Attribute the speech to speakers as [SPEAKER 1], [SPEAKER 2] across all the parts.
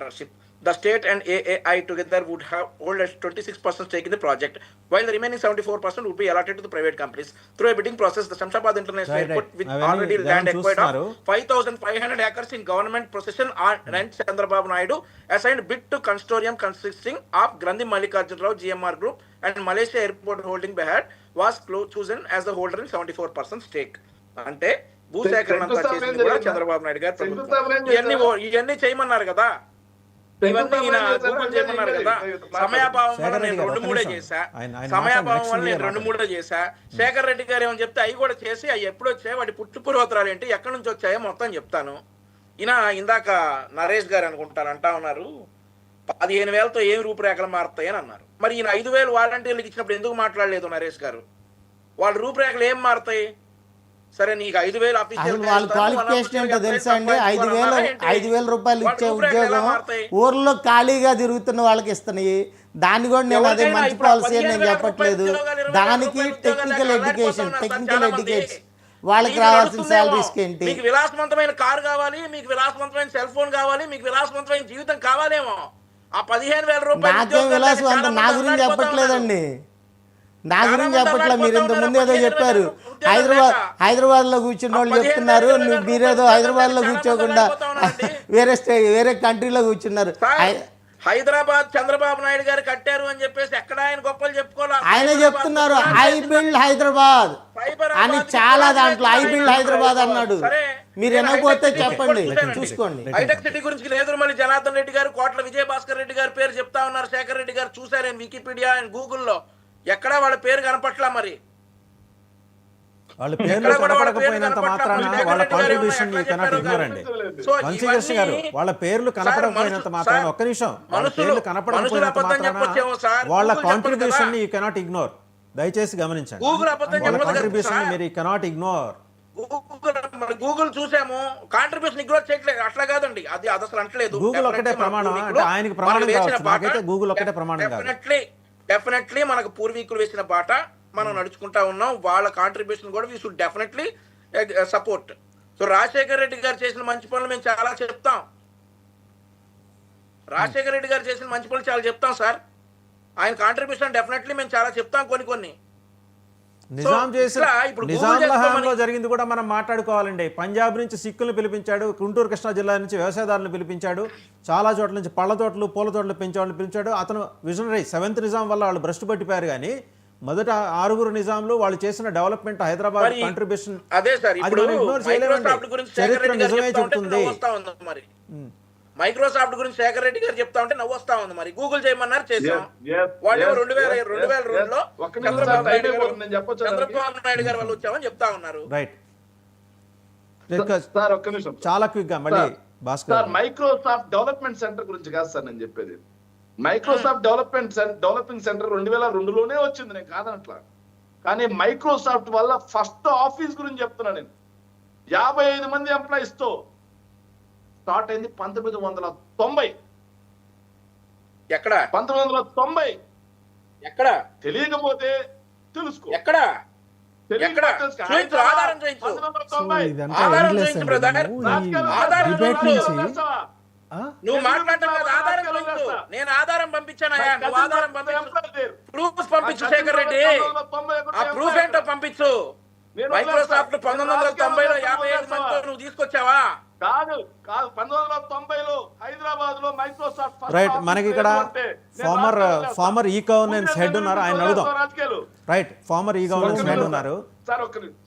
[SPEAKER 1] partnership. The state and AAI together would have hold a 26% stake in the project, while the remaining 74% would be allotted to the private companies. Through a bidding process, the Shamshabad International Airport, with already land acquired of 5,500 acres in government possession, and Chandrababu Naidu assigned bid to consortium consisting of Grandi Mallikarjuna Rao GMR Group and Malaysia Airport Holding Berhad was chosen as the holder in 74% stake. అంటే భూసేకరణ అంతా చేసింది కూడా చంద్రబాబు నాయుడు గారు ప్రభుత్వం. ఇవన్నీ చేయమన్నారు కదా, ఇవన్నీ ఈయన గూగుల్ చేయమన్నారు కదా. సమయాభావం వల్ల నేను 2-3 చేశా, సమయాభావం వల్ల నేను 2-3 చేశా. శేఖర్ రెడ్డి గారు ఏమని చెప్తే అవి కూడా చేసి అవి ఎప్పుడు వచ్చాయి, వాటి పుట్టుపూర్వోత్తరాలు ఏంటి, ఎక్కడి నుంచి వచ్చాయో మొత్తం చెప్తాను. ఈయన ఇందాక నరేష్ గారు అనుకుంటారు అంటా ఉన్నారు 15,000తో ఏమి రూపురేఖలు మారుతాయని అన్నారు. మరి ఈయన 5,000 వాలంటీర్లకు ఇచ్చినప్పుడు ఎందుకు మాట్లాడలేదు నరేష్ గారు? వాళ్ళ రూపురేఖలు ఏం మారుతాయి? సరే నీకు 5,000
[SPEAKER 2] వాళ్ళ క్వాలిఫికేషన్ ఏంటో తెలుసా అండి? 5,000 రూపాయలు ఇచ్చే ఉద్యోగం ఊర్లో ఖాళీగా తిరుగుతున్న వాళ్ళకి ఇస్తున్నాయి. దాన్ని కూడా నేను అదే మంచి పాలసీ అని నేను చెప్పట్లేదు. దానికి టెక్నికల్ ఎడ్యుకేషన్ వాళ్ళకి రావాల్సిన శాలరీస్ ఏంటి?
[SPEAKER 1] మీకు విలాసవంతమైన కారు కావాలి, మీకు విలాసవంతమైన సెల్ ఫోన్ కావాలి, మీకు విలాసవంతమైన జీవితం కావాలేమో. ఆ 15,000 రూపాయలు
[SPEAKER 2] నాకేం విలాసవంతం? నా గురించి చెప్పట్లేదండి, నా గురించి చెప్పట్లే. మీరు ఇంతకుముందు ఏదో చెప్పారు, హైదరాబాద్లో కూర్చున్న వాళ్ళు చెప్తున్నారు, మీరేదో హైదరాబాద్లో కూర్చోకుండా వేరే కంట్రీలో కూర్చున్నారు.
[SPEAKER 1] హైదరాబాద్ చంద్రబాబు నాయుడు గారు కట్టారు అని చెప్పేసి ఎక్కడ ఆయన గొప్పలు చెప్పుకోవాలి.
[SPEAKER 2] ఆయన చెప్తున్నారు ఐ బిల్డ్ హైదరాబాద్ అని, చాలా దాంట్లో ఐ బిల్డ్ హైదరాబాద్ అన్నాడు. మీరు వినకపోతే చెప్పండి, చూసుకోండి.
[SPEAKER 1] హైటెక్ సిటీ గురించి లేదు, మళ్ళీ జనార్దన్ రెడ్డి గారు, కోట్ల విజయభాస్కర్ రెడ్డి గారి పేరు చెప్తా ఉన్నారు. శేఖర్ రెడ్డి గారు చూశారు నేను వికీపీడియా అండ్ గూగుల్లో, ఎక్కడా వాళ్ళ పేరు కనపట్లా. మరి
[SPEAKER 3] వాళ్ళ పేర్లు కనపడకపోయినంత మాత్రాన వాళ్ళ కాంట్రిబ్యూషన్ యూ కెనాట్ ఇగ్నోర్ అండి. వంశీకృష్ణ గారు, వాళ్ళ పేర్లు కనపడకపోయినంత మాత్రాన, ఒక్క నిమిషం, వాళ్ళ పేర్లు కనపడకపోయినంత మాత్రాన వాళ్ళ కాంట్రిబ్యూషన్ యూ కెనాట్ ఇగ్నోర్. దయచేసి గమనించండి, వాళ్ళ కాంట్రిబ్యూషన్ మీరు యూ కెనాట్ ఇగ్నోర్.
[SPEAKER 1] గూగుల్ చూసాము, కాంట్రిబ్యూషన్ ఇగ్నోర్ చేయట్లేదు, అట్లా కాదండి. అది అసలు అంటలేదు.
[SPEAKER 3] గూగుల్ ఒకటే ప్రమాణం అంటే ఆయనకి ప్రమాణం కావచ్చు, నాకైతే గూగుల్ ఒకటే ప్రమాణం కాదు.
[SPEAKER 1] డెఫినెట్లీ మనకు పూర్వీకులు వేసిన బాట మనం నడుచుకుంటా ఉన్నాం. వాళ్ళ కాంట్రిబ్యూషన్ కూడా we should definitely support. So Rajasekhar Reddy గారు చేసిన మంచి పనులు మేము చాలా చెప్తాం. రాజశేఖర్ రెడ్డి గారు చేసిన మంచి పనులు చాలా చెప్తాం సార్. ఆయన కాంట్రిబ్యూషన్ డెఫినెట్లీ మేము చాలా చెప్తాం. కొన్ని
[SPEAKER 3] నిజాం చేసిన నిజాంలో జరిగింది కూడా మనం మాట్లాడుకోవాలండి. పంజాబ్ నుంచి సిక్కులను పిలిపించాడు, గుంటూరు కృష్ణా జిల్లా నుంచి వ్యవసాయదారులను పిలిపించాడు, చాలా చోట్ల నుంచి పళ్ళ తోటలు పూల తోటలు పెంచేవాళ్ళని పిలిచాడు. అతను విజనరీ 7th నిజాం వల్ల వాళ్ళు భ్రష్టు పట్టిపోయారు. కానీ మొదట 6 నిజాంలు వాళ్ళు చేసిన డెవలప్మెంట్, హైదరాబాద్ కాంట్రిబ్యూషన్ ఇగ్నోర్ చేయలేమండి. చరిత్ర నిజమే చెప్తుంది.
[SPEAKER 1] మైక్రోసాఫ్ట్ గురించి శేఖర్ రెడ్డి గారు చెప్తా ఉంటే నవ్వు వస్తా ఉంది. మరి గూగుల్ చేయమన్నారు, చేసాం. వాళ్ళు 2002లో చంద్రబాబు నాయుడు గారు వాళ్ళు వచ్చామని చెప్తా ఉన్నారు.
[SPEAKER 3] రైట్, చాలా క్విక్ గా మళ్ళీ భాస్కర్.
[SPEAKER 4] మైక్రోసాఫ్ట్ డెవలప్మెంట్ సెంటర్ గురించి కాదు సార్ నేను చెప్పేది. మైక్రోసాఫ్ట్ డెవలపింగ్ సెంటర్ 2002లోనే వచ్చింది, నేను కాదనట్లా. కానీ మైక్రోసాఫ్ట్ వల్ల ఫస్ట్ ఆఫీస్ గురించి చెప్తున్నా నేను. 55 మంది ఎంప్లాయీస్ తో స్టార్ట్ అయింది 1990.
[SPEAKER 1] ఎక్కడ?
[SPEAKER 4] 1990.
[SPEAKER 1] ఎక్కడ?
[SPEAKER 4] తెలియకపోతే తెలుసుకో.
[SPEAKER 1] ఎక్కడ? నువ్వు మాట్లాడటం ఆధారం చూపించు. నేను ఆధారం పంపించానయ్యా, నువ్వు ఆధారం పంపించు, ప్రూఫ్ పంపించు శేఖర్ రెడ్డి. ఆ ప్రూఫ్ ఏంటో పంపించు. మైక్రోసాఫ్ట్ 1990లో 55 మందితో నువ్వు తీసుకొచ్చావా?
[SPEAKER 4] కాదు, 1990లో హైదరాబాద్ లో మైక్రోసాఫ్ట్.
[SPEAKER 3] రైట్, మనకి ఇక్కడ ఫార్మర్ ఈ గవర్నెన్స్ హెడ్ ఉన్నారు, ఆయన అడుగుదాం. Right, farmer e governance head ఉన్నారు
[SPEAKER 4] సార్.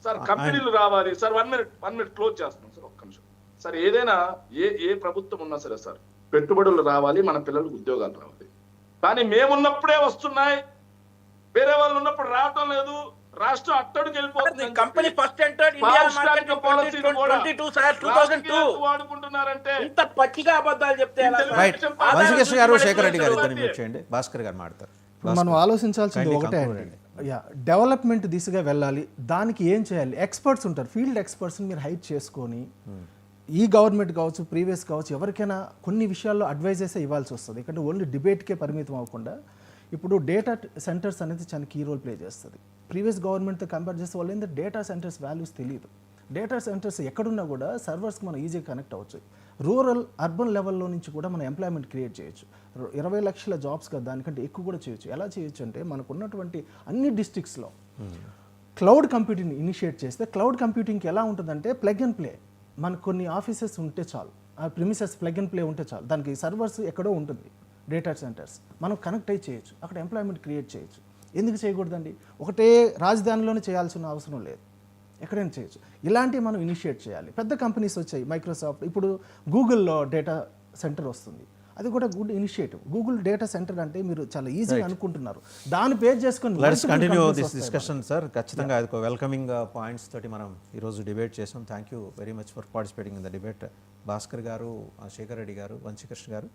[SPEAKER 4] సార్ కంపెనీలు రావాలి సార్. 1 మినిట్ క్లోజ్ చేస్తున్నాం సార్, ఒక్క నిమిషం సార్. ఏదైనా ఏ ప్రభుత్వం ఉన్నా సరే సార్, పెట్టుబడులు రావాలి, మన పిల్లలకు ఉద్యోగాలు రావాలి. కానీ మేమున్నప్పుడే వస్తున్నాయి, వేరే వాళ్ళు ఉన్నప్పుడు రావటం లేదు. రాష్ట్రం అట్టడికి వెళ్ళిపోతుంది.
[SPEAKER 1] Company first entered Indian market in 2022 sir, 2002
[SPEAKER 4] వాడుకుంటున్నారంటే
[SPEAKER 1] ఇంత పచ్చిగా అబద్ధాలు చెప్తే ఎలా?
[SPEAKER 3] రైట్, వంశీకృష్ణ గారు, శేఖర్ రెడ్డి గారు ఇద్దరు చేయండి, భాస్కర్ గారు మాట్లాడతారు.
[SPEAKER 5] మనం ఆలోచించాల్సింది ఒకటే అండి, డెవలప్మెంట్ దిశగా వెళ్ళాలి. దానికి ఏం చేయాలి? ఎక్స్పర్ట్స్ ఉంటారు, ఫీల్డ్ ఎక్స్పర్ట్స్ని మీరు హైర్ చేసుకొని, ఈ గవర్నమెంట్ కావచ్చు, ప్రీవియస్ కావచ్చు, ఎవరికైనా కొన్ని విషయాల్లో అడ్వైజెస్ ఇవ్వాల్సి వస్తుంది. ఇక్కడ ఓన్లీ డిబేట్కే పరిమితం అవ్వకుండా ఇప్పుడు డేటా సెంటర్స్ అనేది చాలా కీ రోల్ ప్లే చేస్తుంది. ప్రీవియస్ గవర్నమెంట్తో కంపేర్ చేస్తే వాళ్ళు ఏంటంటే డేటా సెంటర్స్ వాల్యూస్ తెలియదు. డేటా సెంటర్స్ ఎక్కడున్నా కూడా సర్వర్స్కి మనం ఈజీగా కనెక్ట్ అవ్వచ్చు. రూరల్ అర్బన్ లెవెల్లో నుంచి కూడా మనం ఎంప్లాయ్మెంట్ క్రియేట్ చేయొచ్చు. 20 లక్షల జాబ్స్ కదా, దానికంటే ఎక్కువ కూడా చేయొచ్చు. ఎలా చేయొచ్చు అంటే మనకు ఉన్నటువంటి అన్ని డిస్ట్రిక్ట్స్లో క్లౌడ్ కంప్యూటింగ్ ఇనిషియేట్ చేస్తే, క్లౌడ్ కంప్యూటింగ్కి ఎలా ఉంటుందంటే ప్లగ్ అండ్ ప్లే. మనకు కొన్ని ఆఫీసెస్ ఉంటే చాలు, ఆ ప్రిమిసెస్ ప్లగ్ అండ్ ప్లే ఉంటే చాలు, దానికి సర్వర్స్ ఎక్కడో ఉంటుంది, డేటా సెంటర్స్, మనం కనెక్ట్ అయ్యి చేయొచ్చు, అక్కడ ఎంప్లాయ్మెంట్ క్రియేట్ చేయొచ్చు. ఎందుకు చేయకూడదండి? ఒకటే రాజధానిలోనే చేయాల్సిన అవసరం లేదు, ఎక్కడైనా చేయొచ్చు. ఇలాంటివి మనం ఇనిషియేట్ చేయాలి. పెద్ద కంపెనీస్ వచ్చాయి, మైక్రోసాఫ్ట్, ఇప్పుడు గూగుల్లో డేటా సెంటర్ వస్తుంది, అది కూడా good initiative. Google data centre అంటే మీరు చాలా ఈజీగా అనుకుంటున్నారు, దాన్ని పేజ్ చేసుకొని
[SPEAKER 3] let's continue this discussion sir. ఖచ్చితంగా అది ఒక వెల్కమింగ్ పాయింట్స్ తోటి మనం ఈరోజు డిబేట్ చేసాం. Thank you very much for participating in the debate Bhaskar గారు, శేఖర్ రెడ్డి గారు, వంశీకృష్ణ గారు.